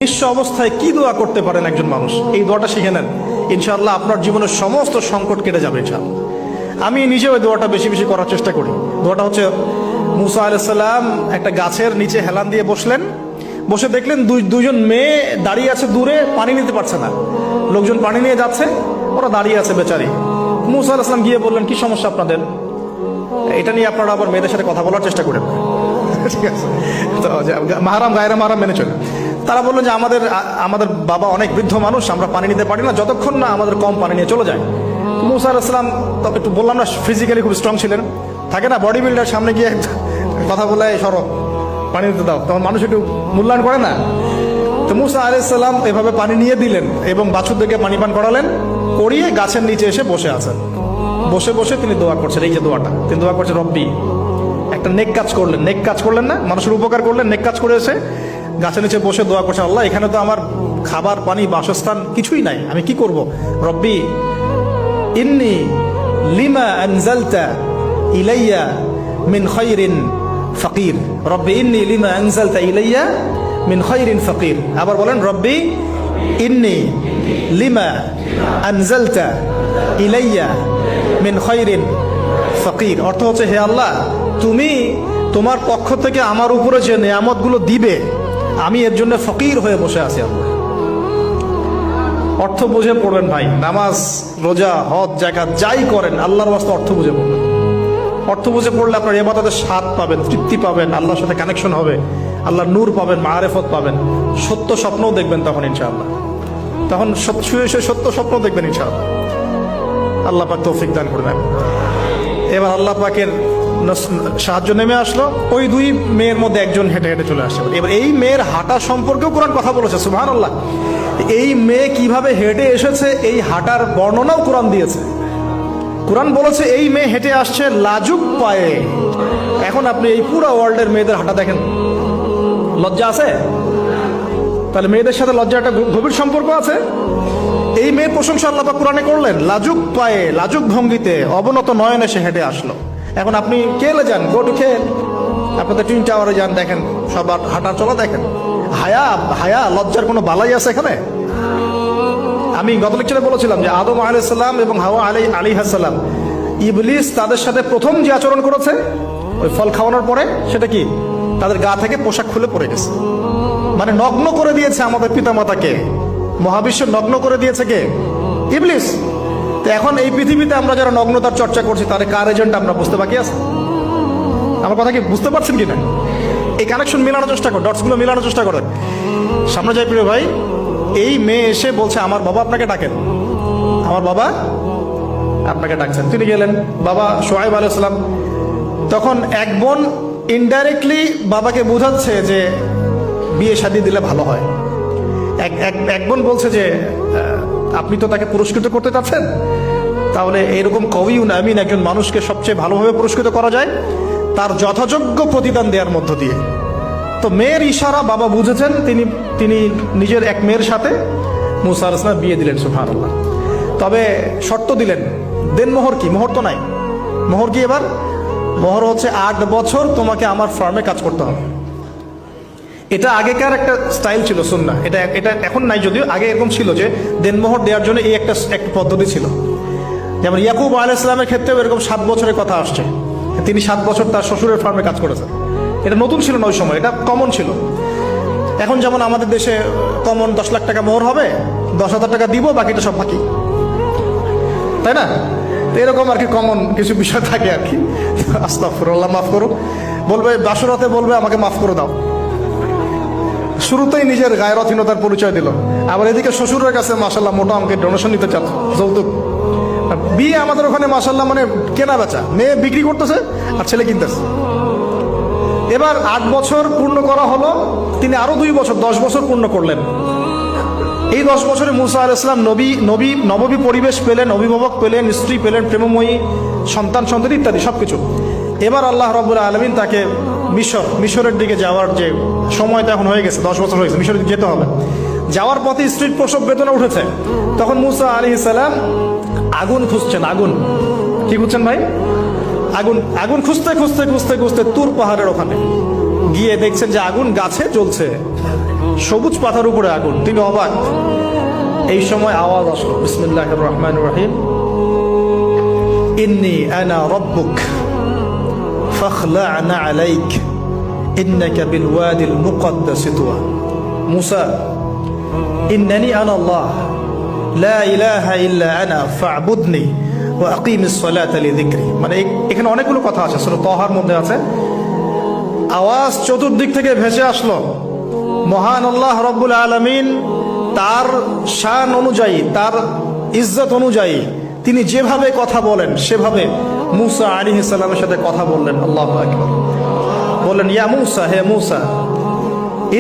নিঃস্ব অবস্থায় কি দোয়া করতে পারেন একজন মানুষ, এই দোয়াটা শিখে নেন, ইনশাআল্লাহ আপনার জীবনের সমস্ত সংকট কেটে যাবে ইনশাআল্লাহ। আমি নিজেও এই দোয়াটা বেশি বেশি করার চেষ্টা করি। দোয়াটা হচ্ছে, মুসা আলাইহিস সালাম একটা গাছের নিচে হেলান দিয়ে বসলেন, বসে দেখলেন দুইজন মেয়ে দাঁড়িয়ে আছে দূরে, পানি নিতে পারছে না, লোকজন পানি নিয়ে যাচ্ছে, ওরা দাঁড়িয়ে আছে বেচারি। মুসা আলাইহিস সালাম গিয়ে বললেন, কি সমস্যা আপনাদের? এটা নিয়ে আপনারা আবার মেয়েদের সাথে কথা বলার চেষ্টা করেন, ঠিক আছে? তো মাহারাম গায়রা মাহারাম মেনে চলে। তারা বললো যে আমাদের বাবা অনেক বৃদ্ধ মানুষ, আমরা পানি নিতে পারি না যতক্ষণ না আমাদের কম পানি নিয়ে চলে যায়। মুসা আলাইহিস সালাম তবে একটু বললাম না, ফিজিক্যালি খুব স্ট্রং ছিলেন, থাকে না বডি বিল্ডার, সামনে গিয়ে কথা বলে সরো পানি দিতে দাও, তখন মানুষ একটু মূল্যায়ন করে না। তো মুসা আলাইহিস সালাম এভাবে পানি নিয়ে দিলেন এবং বাছুরদেরকে পানি পান করালেন, করিয়ে গাছের নিচে এসে বসে আছেন। বসে বসে তিনি দোয়া করছেন, এই যে দোয়াটা তিনি দোয়া করছেন, রব্বি, একটা নেক কাজ করলেন, নেক কাজ করলেন না, মানুষের উপকার করলেন, নেক কাজ করে এসে গাছের নিচে বসে দোয়া করছেন, আল্লাহ এখানে তো আমার খাবার পানি বাসস্থান কিছুই নাই, আমি কি করব? রব্বি ইন্নি লিমা আনজালতা ইলাইয়া মিন খায়রিন ফাকির, রব্বি ইন্নি লিমা আনজালতা ইলাইয়া মিন খায়রিন ফাকির। আবার বলেন, রব্বি ইন্নি লিমা আনজালতা ইলাইয়া মিন খায়রিন ফাকির। অর্থ হচ্ছে, হে আল্লাহ, তুমি তোমার পক্ষ থেকে আমার উপরে যে নিয়ামতগুলো দিবে, আমি এর জন্য ফকির হয়ে বসে আছি। আল্লাহ অর্থ বুঝে পড়বেন ভাই, নামাজ রোজা হজ জাকাত যাই করেন আল্লাহর ওয়াস্তে অর্থ বুঝে পড়বেন। অর্থ বুঝে পড়লে আপনার ইবাদতের স্বাদ পাবেন, তৃপ্তি পাবেন, আল্লাহর সাথে কানেকশন হবে, আল্লাহর নূর পাবেন, মাআরিফত পাবেন, সত্য স্বপ্নও দেখবেন তখন ইনশাআল্লাহ। তখন শুয়ে শুয়ে সত্য স্বপ্ন দেখবেন ইনশাআল্লাহ। আল্লাহ পাক তৌফিক দান করবেন। এবার আল্লাহ পাকের সাহায্য নেমে আসলো, ওই দুই মেয়ের মধ্যে একজন হেঁটে হেঁটে চলে আসছে। এবার এই মেয়ের হাঁটা সম্পর্কেও কোরআন কথা বলেছে, সুবহানাল্লাহ। এই মেয়ে কিভাবে হেঁটে এসেছে এই হাঁটার বর্ণনাও কোরআন দিয়েছে। কোরআন বলেছে এই মেয়ে হেঁটে আসছে লাজুক পায়ে। এখন আপনি এই পুরো ওয়ার্ল্ডের মেয়েদের হাঁটা দেখেন, লজ্জা আছে? তাহলে মেয়েদের সাথে লজ্জা একটা গভীর সম্পর্ক আছে। এই মেয়ের প্রশংসা আল্লাহ পাক কোরআনে করলেন, লাজুক পায়ে লাজুক ভঙ্গিতে অবনত নয়নে সে হেঁটে আসলো। এখন আপনি কেলে যান, গো টু খেল, আপনাদের টুইন টাওয়ারে যান, দেখেন সবার হাঁটা চলা দেখেন। হায়া লজ্জার কোনো বালাই আছে এখানে? আমি গত লেকচারে বলেছিলাম যে আদম আলাইহিস সালাম এবং হাওয়া আলাইহিস সালাম, ইবলিস তাদের সাথে প্রথম যে আচরণ করেছে ওই ফল খাওয়ানোর পরে, সেটা কি? তাদের গা থেকে পোশাক খুলে পড়ে গেছে, মানে নগ্ন করে দিয়েছে আমাদের পিতামাতাকে, মহাবিশ্ব নগ্ন করে দিয়েছে কে? ইবলিস। তো এখন এই পৃথিবীতে আমরা যারা নগ্নতার চর্চা করছি, তাহলে কার এজেন্ট আমরা বুঝতে বাকি আছে? আমার কথা কি বুঝতে পারছেন কিনা? এই কানেকশন মিলানোর চেষ্টা করেন, ডটসগুলো মিলানোর চেষ্টা করেন। সামনে যাই প্রিয় ভাই, এই মেয়ে এসে বলছে, আমার বাবা আপনাকে ডাকেন, আমার বাবা আপনাকে ডাকছেন। তিনি গেলেন, বাবা শুআয়ব আলাইহিস সালাম। তখন এক বোন ইনডাইরেক্টলি বাবাকে বোঝাচ্ছে যে বিয়ে শাদী দিলে ভালো হয়। এক বোন বলছে যে আপনি তো তাকে পুরস্কৃত করতে চাচ্ছেন, তাহলে এরকম কওয়িউন আমিন একজন মানুষকে সবচেয়ে ভালোভাবে পুরস্কৃত করা যায় তার যথাযোগ্য প্রতিদান দেওয়ার মধ্য দিয়ে। তো মেয়ের ইশারা বাবা বুঝেছেন, তিনি নিজের এক মেয়ের সাথে মুসা আলাইহিস সালাম বিয়ে দিলেন, সুবহানাল্লাহ। তবে শর্ত দিলেন, দেন মোহর কি? মোহর তো নাই। মোহর কি এবার? মোহর হচ্ছে 8 বছর তোমাকে আমার ফার্মে কাজ করতে হবে। এটা আগেকার একটা স্টাইল ছিল, সুন্নাহ। এটা এখন নাই, যদিও আগে এরকম ছিল যে দেনমোহর দেওয়ার জন্য এই একটা পদ্ধতি ছিল। যেমন ইয়াকুব আলাইহিস সালামের ক্ষেত্রেও এরকম 7 বছরের কথা আসছে, তিনি 7 বছর তার শ্বশুরের ফার্মে কাজ করেছেন। এটা নতুন ছিল না ওই সময়, এটা কমন ছিল। এখন যেমন আমাদের দেশে কমন 10 লাখ টাকা মোহর হবে, 10,000 টাকা দিব, বাকিটা সব বাকি, তাই না? তো এরকম আর কি কমন কিছু বিষয় থাকে আর কি। আস্তাগফিরুল্লাহ, মাফ করো। বলবে বাসরাতে, বলবে আমাকে মাফ করে দাও। শুরুতেই নিজের গায়রথহীনতার পরিচয় দিল। আবার এদিকে শ্বশুরের কাছে মাশাআল্লাহ মোটা অঙ্কের ডোনেশন নিতে চাচ্ছে, যৌতুক। বিয়ে আমাদের ওখানে মাশাআল্লাহ মানে কেনা বেচা, মেয়ে বিক্রি করতেছে আর ছেলে কিনতেছে। এবার 8 বছর পূর্ণ করা হলো, তিনি আরো 2 বছর 10 বছর পূর্ণ করলেন। এই 10 বছরে মুসা আলাইহিস সালাম নববী পরিবেশ পেলেন, অভিভাবক পেলেন, স্ত্রী পেলেন, প্রেমময়ী সন্তান ইত্যাদি সবকিছু। এবার আল্লাহ রাব্বুল আলামিন তাকে মিশরের দিকে যাওয়ার যে সময়টা এখন হয়ে গেছে, 10 বছর হয়ে গেছে, মিশরে যেতে হবে। যাওয়ার পথে স্ত্রীর প্রসব বেদনা উঠেছে। তখন মুসা আলাইহিস সালাম আগুন খুঁজছেন। আগুন কি খুঁজছেন ভাই? আগুন খুঁজতে খুঁজতে খুঁজতে খুঁজতে তুর পাহাড়ের ওখানে গিয়ে দেখছেন যে আগুন গাছে জ্বলছে। সবুজ পাতার উপরে আগুন, তিনি অবাক। এই সময় আওয়াজ আসলো, বিসমিল্লাহির রহমানির রহিম, ইন্নী আনা রাব্বুক ফাখলা'না আলাইক ইন্নাকা বিল ওয়াদিল মুকদ্দাস তুয়া। মুসা, ইন্নানি আনা আল্লাহ লা ইলাহা ইল্লা আনা ফা'বুদনি ওয়া আকিমিস সালাতা লিযিকরি। মানে এখানে অনেকগুলো কথা আছে, সূরা তাহার মধ্যে আছে। আওয়াজ চতুর্দিক থেকে ভেসে আসলো, মহান আল্লাহ রব্বুল আলামিন তার শান অনুযায়ী, তার ইজ্জত অনুযায়ী তিনি যেভাবে কথা বলেন সেভাবে মুসা আলাইহিস সালামের সাথে কথা বললেন। আল্লাহু আকবার। বললেন, ইয়া মুসা, হে মুসা,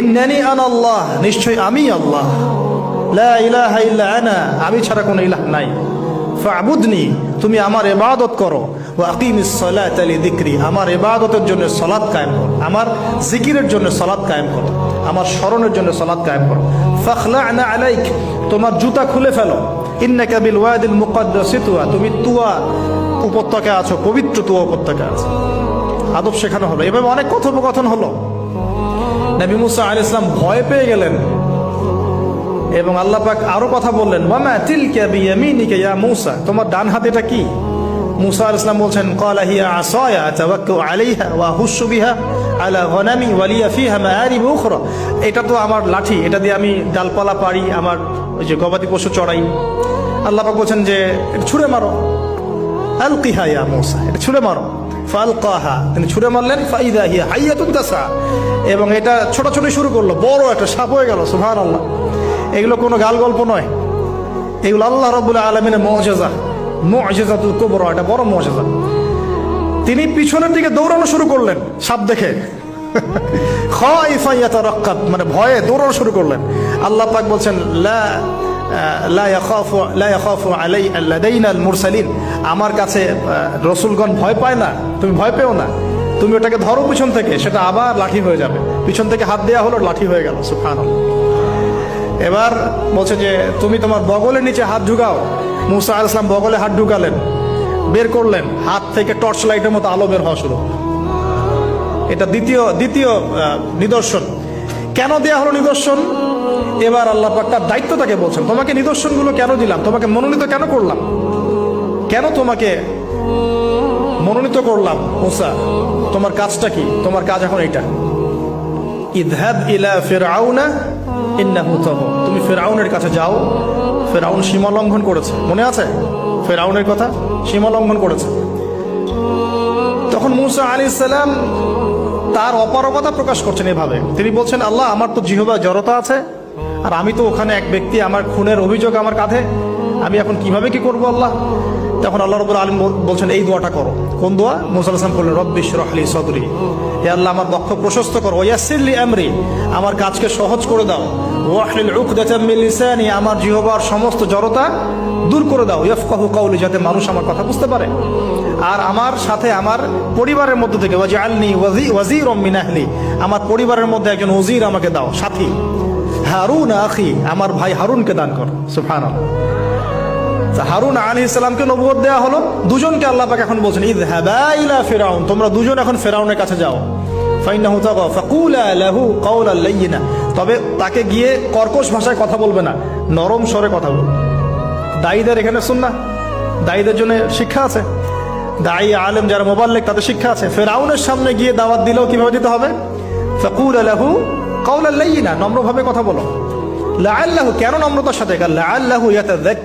ইন্নানি আনা আল্লাহ, নিশ্চয় আমি আল্লাহ, লা ইলাহা ইল্লা আনা, আমি ছাড়া কোনো ইলাহ নাই, ফা'বুদনি, তুমি আমার ইবাদত করো, ওয়া আকিমিস সালাতা লিযিকরি, আমার ইবাদতের জন্য সালাত কায়েম করো, আমার জিকিরের জন্য সালাত কায়েম করো, আমার স্মরণের জন্য সালাত কায়েম করো। ফাখলা'না আলাইক, তোমার জুতা খুলে ফেলো, ইন্নাকা বিল ওয়াদিল মুকদ্দাস তুয়া, তুমি তুয়া উপত্যকা আছো, পবিত্র তুয়া উপত্যকা আছে। আদব শেখানো হলো, এভাবে অনেক কথোপকথন হলো। নবী মুসা আলাইহিস সালাম ভয় পেয়ে গেলেন এবং আল্লাহ পাক আরো কথা বললেন, ওয়ামা তিলকা বিয়ামিনিকা ইয়া মুসা, তোমার ডান হাতে এটা কি? মুসা আলাইহিস সালাম বলছেন, ক্বালা হিয়া আসায়া আতাওয়াক্কাউ আলাইহা ওয়া আহুশু বিহা আলা গনামি ওয়া লিয়া ফিহা মাআরিব উখরা, এটা তো আমার লাঠি, এটা দিয়ে আমি ডালপালা পারি, আমার ওই যে গবাদি পশু চড়াই। আল্লাহ পাক বলছেন যে এটা ছুঁড়ে মারো, আলকিহা ইয়া মুসা, এটা ছুঁড়ে মারো। ফালকাহা, তিনি ছুঁড়ে মারলেন, ফাইদা হিয়া হাইয়াতুন তাসা, এবং এটা ছোটাছুটি শুরু করলো, বড় একটা সাপ হয়ে গেল। সুবহানাল্লাহ। এগুলো কোনো গাল গল্প নয়, এগুলো আল্লাহ রাব্বুল আলামিনের মুজিজা, মুজিজাতুল কুবরা, এটা বড় মুজিজা। তিনি পিছনের দিকে দৌড়ানো শুরু করলেন সাপ দেখে, খাইফা ইয়াতারাক্কাব, মানে ভয়ে দৌড়ানো শুরু করলেন। আল্লাহ পাক বলছেন, লা ইয়াখাফু লাদাইনাল মুরসালিন, আমার কাছে রসুলগণ ভয় পায় না, তুমি ভয় পেও না, তুমি ওটাকে ধরো পিছন থেকে, সেটা আবার লাঠি হয়ে যাবে। পিছন থেকে হাত দেওয়া হলো, লাঠি হয়ে গেল। সুবহানাল্লাহ। এবার বলছে যে তুমি তোমার বগলের নিচে হাত ঢুকাও। মুসা আলাইহিস সালাম বগলে হাত ঢুকালেন, বের করলেন, হাত থেকে টর্চ লাইটের মতো আলো বের হওয়া শুরু। এটা দ্বিতীয় নিদর্শন। কেন দেয়া হলো নিদর্শন? এবার আল্লাহ পাক তার দায়িত্বটাকে বলছেন, তোমাকে নিদর্শনগুলো কেন দিলাম, তোমাকে মনোনীত কেন করলাম, কেন তোমাকে মনোনীত করলাম মুসা, তোমার কাজটা কি? তোমার কাজ এখন এটা, ইযহাব ইলা ফিরআউনা ইন্নাহু তাগা, তুমি ফিরআউনের কাছে যাও। ফিরআউন সীমা লঙ্ঘন করেছে, মনে আছে ফিরআউনের কথা? সীমা লঙ্ঘন করেছে। তখন মুসা আলাইহিস সালাম তার অপারগতা প্রকাশ করছেন এভাবে, তিনি বলছেন, আল্লাহ, আমার তো জিহ্বা জড়তা আছে, আর আমি তো ওখানে এক ব্যক্তি, আমার খুনের অভিযোগ আমার কাঁধে, আমি এখন কিভাবে কি করবো আল্লাহ? তখন আল্লাহ রাব্বুল আলামিন বলছেন, এই দোয়াটা করো। কোন দোয়া? মুসা আলাইহিস সালাম বললেন, রব্বি ইশরাহ লি সাদরি, হে আল্লাহ, আমার বক্ষ প্রশস্ত করো, ওয়াসসির লি আমরি, আমার কাজকে সহজ করে দাও, ওয়াহলিল উকদাতাম মিন লিসানি, আমার জিহ্বার সমস্ত জড়তা দূর করে দাও, ইয়াফকাহু কাওলি, যাতে মানুষ আমার কথা বুঝতে পারে। আর আমার সাথে আমার পরিবারের মধ্যে থেকে ওয়াজআলনি ওয়াজিরাম মিন আহলি, আমার পরিবারের মধ্যে একজন ওজির আমাকে দাও, সাথী। হারুন আখি, আমার ভাই হারুনকে দান করো। সুবহানাল্লাহ। হারুন আলাইহিস সালামকে নবুয়ত দেয়া হলো, দুজনকে আল্লাহ পাক এখন বলছেন, ইযহাবা ইলা ফিরআউন, তোমরা দুজন এখন ফিরআউনের কাছে যাও। ফাইন্নাহু তাগা ফাকুলা লাহু কাওলান লাইয়িনা, তবে তাকে গিয়ে কর্কশ ভাষায় কথা বলবে না, নরম স্বরে কথা বলবে। দায়ীদের এখানে সুন্নাহ, দায়ীদের জন্য শিক্ষা আছে, দায়ী আলেম যারা মুবাল্লিগ তাদের শিক্ষা আছে। ফিরআউনের সামনে গিয়ে দাওয়াত দিলেও কিভাবে দিতে হবে? ফাকুলা লাহু কাওলান লাইয়িনা, নম্রভাবে কথা বলো। লাআল্লাহু, কেন নম্রতার সাথে? লাআল্লাহু ইয়াতাযাক্কার,